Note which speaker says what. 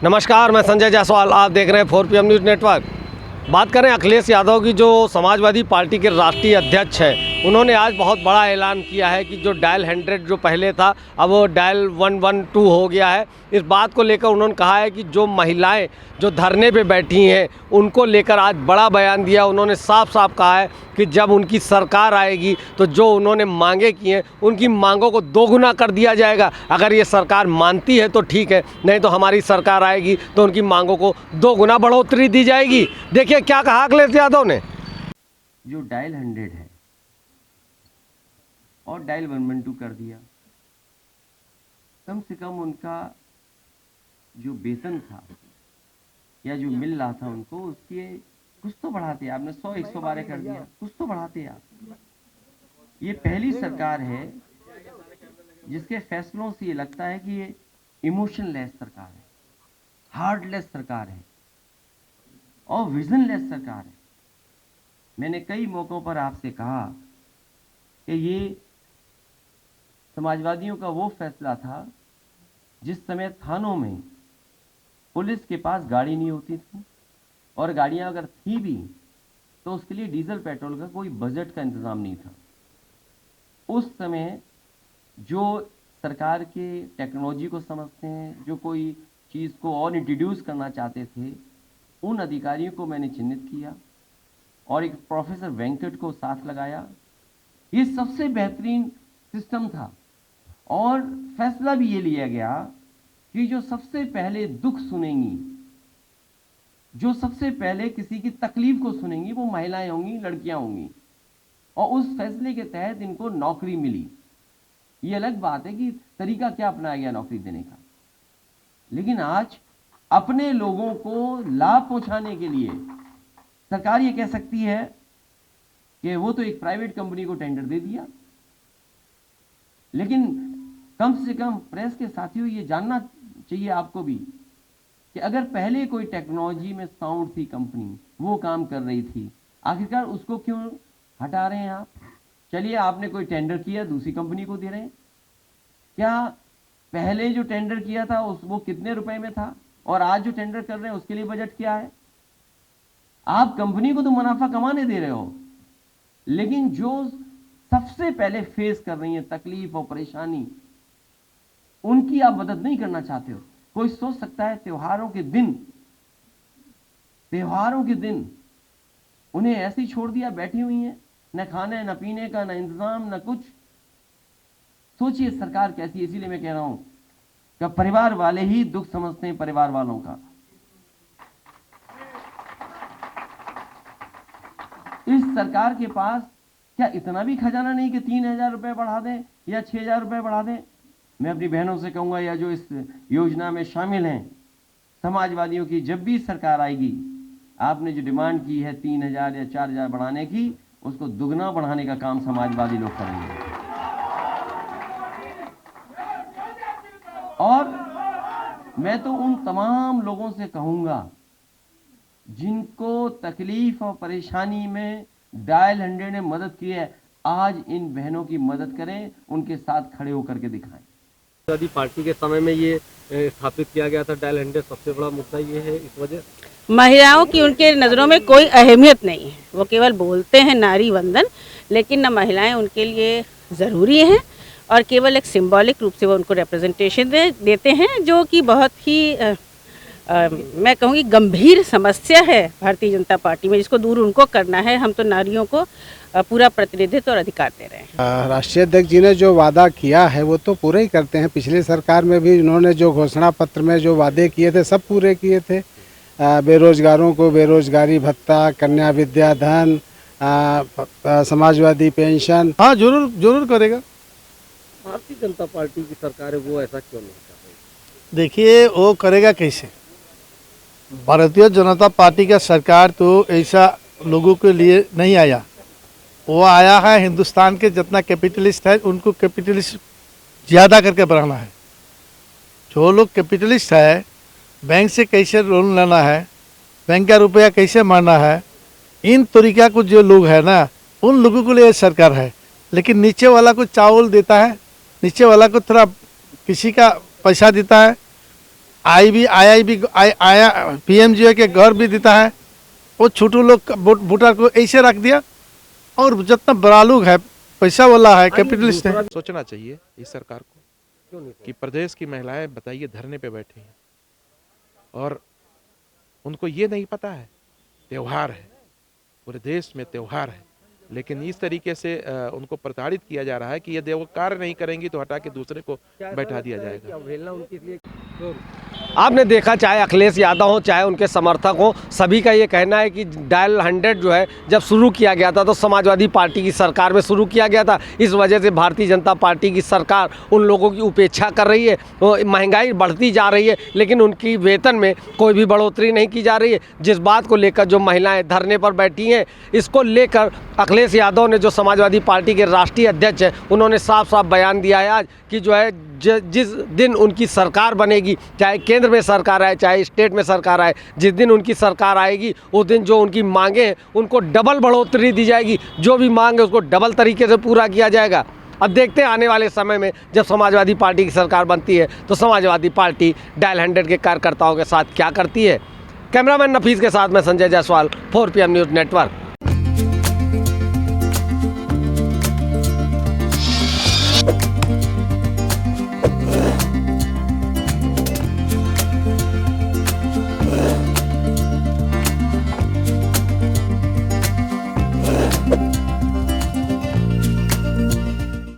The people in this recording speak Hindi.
Speaker 1: नमस्कार, मैं संजय जायसवाल। आप देख रहे हैं 4PM न्यूज़ नेटवर्क। बात करें अखिलेश यादव की, जो समाजवादी पार्टी के राष्ट्रीय अध्यक्ष हैं, उन्होंने आज बहुत बड़ा ऐलान किया है कि जो डायल 100 जो पहले था अब वो डायल 112 हो गया है। इस बात को लेकर उन्होंने कहा है कि जो महिलाएं जो धरने पे बैठी हैं उनको लेकर आज बड़ा बयान दिया। उन्होंने साफ साफ कहा है कि जब उनकी सरकार आएगी तो जो उन्होंने मांगे की हैं उनकी मांगों को दोगुना कर दिया जाएगा। अगर ये सरकार मानती है तो ठीक है, नहीं तो हमारी सरकार आएगी तो उनकी मांगों को दोगुना बढ़ोतरी दी जाएगी। देखिए क्या कहा अखिलेश यादव ने।
Speaker 2: जो डायल 100 है और डायल 112 कर दिया, कम से कम उनका जो वेतन था या जो मिल रहा था उनको, उसके कुछ तो बढ़ाते। आपने 100-112 कर दिया, कुछ तो बढ़ाते आप। ये पहली सरकार है जिसके फैसलों से ये लगता है कि ये इमोशनलेस सरकार है, हार्टलेस सरकार है और विजनलेस सरकार है। मैंने कई मौकों पर आपसे कहा कि ये समाजवादियों का वो फैसला था जिस समय थानों में पुलिस के पास गाड़ी नहीं होती थी, और गाड़ियां अगर थी भी तो उसके लिए डीजल पेट्रोल का कोई बजट का इंतजाम नहीं था। उस समय जो सरकार के टेक्नोलॉजी को समझते हैं, जो कोई चीज़ को और इंट्रोड्यूस करना चाहते थे, उन अधिकारियों को मैंने चिन्हित किया और एक प्रोफेसर वेंकट को साथ लगाया। ये सबसे बेहतरीन सिस्टम था और फैसला भी ये लिया गया कि जो सबसे पहले दुख सुनेंगी, जो सबसे पहले किसी की तकलीफ को सुनेंगी, वो महिलाएं होंगी, लड़कियां होंगी। और उस फैसले के तहत इनको नौकरी मिली। ये अलग बात है कि तरीका क्या अपनाया गया नौकरी देने का, लेकिन आज अपने लोगों को लाभ पहुंचाने के लिए सरकार ये कह सकती है कि वो तो एक प्राइवेट कंपनी को टेंडर दे दिया। लेकिन कम से कम प्रेस के साथियों, ये जानना चाहिए आपको भी कि अगर पहले कोई टेक्नोलॉजी में साउंड थी कंपनी, वो काम कर रही थी, आखिरकार उसको क्यों हटा रहे हैं आप? चलिए, आपने कोई टेंडर किया, दूसरी कंपनी को दे रहे हैं। क्या पहले जो टेंडर किया था वो कितने रुपए में था और आज जो टेंडर कर रहे हैं उसके लिए बजट क्या है? आप कंपनी को तो मुनाफा कमाने दे रहे हो, लेकिन जो सबसे पहले फेस कर रही है तकलीफ और परेशानी, उनकी आप मदद नहीं करना चाहते हो। कोई सोच सकता है त्योहारों के दिन उन्हें ऐसे ही छोड़ दिया, बैठी हुई हैं, न खाने न पीने का, न इंतजाम, न कुछ। सोचिए सरकार कैसी है। इसीलिए मैं कह रहा हूं कि परिवार वाले ही दुख समझते हैं परिवार वालों का। इस सरकार के पास क्या इतना भी खजाना नहीं कि 3,000 रुपए बढ़ा दें या 6,000 रुपए बढ़ा दें? मैं अपनी बहनों से कहूंगा, या जो इस योजना में शामिल हैं, समाजवादियों की जब भी सरकार आएगी, आपने जो डिमांड की है 3,000 या 4,000 बढ़ाने की, उसको दुगना बढ़ाने का काम समाजवादी लोग करेंगे। और मैं तो उन तमाम लोगों से कहूंगा जिनको तकलीफ और परेशानी में डायल 100 ने मदद की है, आज इन बहनों की मदद करें, उनके साथ खड़े होकर के दिखाएं।
Speaker 1: समाजवादी पार्टी के समय में ये स्थापित किया गया था डायल 100। सबसे बड़ा मुद्दा ये है, इस वजह
Speaker 3: महिलाओं की उनके नज़रों में कोई अहमियत नहीं है। वो केवल बोलते हैं नारी वंदन, लेकिन न महिलाएं उनके लिए ज़रूरी हैं और केवल एक सिंबॉलिक रूप से वो उनको रिप्रेजेंटेशन देते हैं, जो कि बहुत ही मैं कहूँगी गंभीर समस्या है भारतीय जनता पार्टी में, जिसको दूर उनको करना है। हम तो नारियों को पूरा प्रतिनिधित्व और अधिकार दे रहे हैं।
Speaker 4: राष्ट्रीय अध्यक्ष जी ने जो वादा किया है वो तो पूरे ही करते हैं। पिछली सरकार में भी उन्होंने जो घोषणा पत्र में जो वादे किए थे सब पूरे किए थे। बेरोजगारों को बेरोजगारी भत्ता, कन्या विद्याधन, समाजवादी पेंशन, हाँ जरूर करेगा।
Speaker 1: भारतीय जनता पार्टी की सरकार है, वो ऐसा क्यों नहीं कर रही?
Speaker 5: देखिए, वो करेगा कैसे? भारतीय जनता पार्टी का सरकार तो ऐसा लोगों के लिए नहीं आया। वो आया है हिंदुस्तान के जितना कैपिटलिस्ट है उनको कैपिटलिस्ट ज़्यादा करके बढ़ाना है। जो लोग कैपिटलिस्ट है, बैंक से कैसे लोन लेना है, बैंक का रुपया कैसे मारना है, इन तरीका को जो लोग है ना, उन लोगों के लिए सरकार है। लेकिन नीचे वाला को चावल देता है, नीचे वाला को थोड़ा किसी का पैसा देता है, आया PMGY के घर भी देता है, वो छोटू लोग वोटर को ऐसे रख दिया। और जितना बड़ा लोग है, पैसा वाला है, कैपिटलिस्ट है।
Speaker 6: सोचना चाहिए इस सरकार को कि प्रदेश की महिलाएं बताइए धरने पे बैठी हैं और उनको ये नहीं पता है त्योहार है, पूरे देश में त्योहार है, लेकिन इस तरीके से उनको प्रताड़ित किया जा रहा है कि ये कार्य नहीं करेंगी तो हटा के दूसरे को बैठा दिया जाएगा।
Speaker 1: आपने देखा, चाहे अखिलेश यादव हो चाहे उनके समर्थक हो, सभी का ये कहना है कि डायल 100 जो है जब शुरू किया गया था तो समाजवादी पार्टी की सरकार में शुरू किया गया था। इस वजह से भारतीय जनता पार्टी की सरकार उन लोगों की उपेक्षा कर रही है। महंगाई बढ़ती जा रही है लेकिन उनकी वेतन में कोई भी बढ़ोतरी नहीं की जा रही है। जिस बात को लेकर जो महिलाएं धरने पर बैठी हैं, इसको लेकर अखिलेश यादव ने, जो समाजवादी पार्टी के राष्ट्रीय अध्यक्ष हैं, उन्होंने साफ साफ बयान दिया है आज कि जो है जिस दिन उनकी सरकार बनेगी, चाहे केंद्र में सरकार आए चाहे स्टेट में सरकार आए, जिस दिन उनकी सरकार आएगी उस दिन जो उनकी मांगे हैं उनको डबल बढ़ोतरी दी जाएगी। जो भी मांग है उसको डबल तरीके से पूरा किया जाएगा। अब देखते हैं आने वाले समय में जब समाजवादी पार्टी की सरकार बनती है तो समाजवादी पार्टी डायल 100 के कार्यकर्ताओं के साथ क्या करती है। कैमरामैन नफीस के साथ मैं Sanjay Jaiswal, 4PM news network.